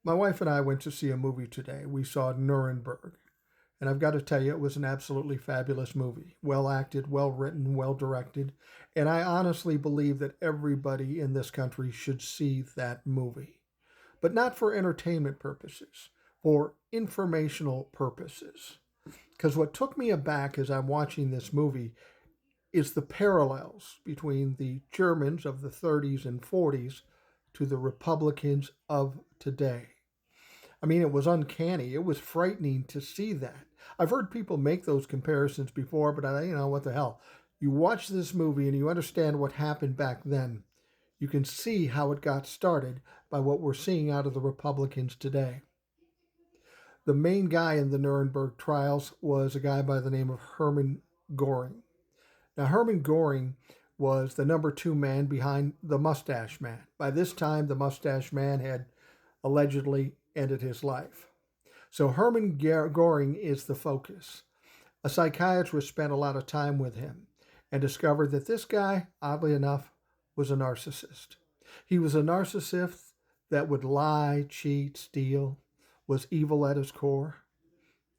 My wife and I went to see a movie today. We saw Nuremberg. And I've got to tell you, it was an absolutely fabulous movie. Well acted, well written, well directed. And I honestly believe that everybody in this country should see that movie. But not for entertainment purposes, for informational purposes. Because what took me aback as I'm watching this movie is the parallels between the Germans of the 30s and 40s to the Republicans of today. I mean, it was uncanny. It was frightening to see that. I've heard people make those comparisons before, but what the hell? You watch this movie and you understand what happened back then. You can see how it got started by what we're seeing out of the Republicans today. The main guy in the Nuremberg trials was a guy by the name of Hermann Goring. Now, Hermann Goring was the number two man behind the Mustache Man. By this time, the Mustache Man had allegedly ended his life. So Hermann Goring is the focus. A psychiatrist spent a lot of time with him and discovered that this guy, oddly enough, was a narcissist. He was a narcissist that would lie, cheat, steal, was evil at his core.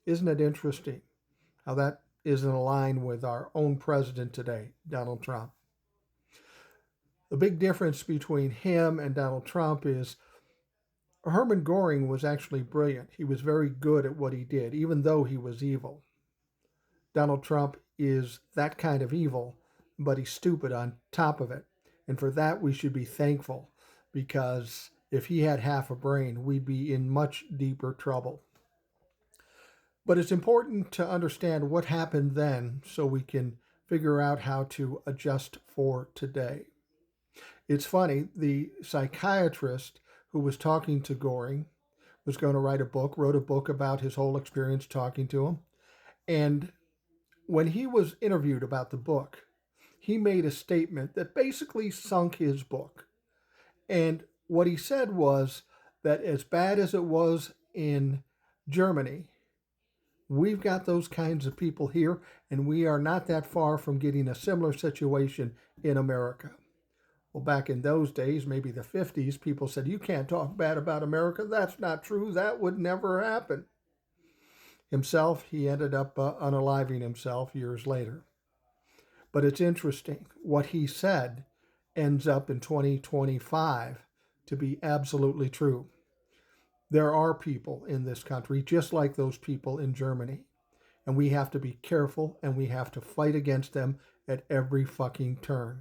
Isn't it interesting how that is in line with our own president today, Donald Trump? The big difference between him and Donald Trump is Hermann Goring was actually brilliant. He was very good at what he did, even though he was evil. Donald Trump is that kind of evil, but he's stupid on top of it. And for that, we should be thankful, because if he had half a brain, we'd be in much deeper trouble. But it's important to understand what happened then so we can figure out how to adjust for today. It's funny, the psychiatrist who was talking to Goring was going to write a book, wrote a book about his whole experience talking to him. And when he was interviewed about the book, he made a statement that basically sunk his book. And what he said was that as bad as it was in Germany, we've got those kinds of people here, and we are not that far from getting a similar situation in America. Well, back in those days, maybe the 50s, people said, you can't talk bad about America. That's not true. That would never happen. Himself, he ended up unaliving himself years later. But it's interesting. What he said ends up in 2025 to be absolutely true. There are people in this country just like those people in Germany. And we have to be careful and we have to fight against them at every fucking turn.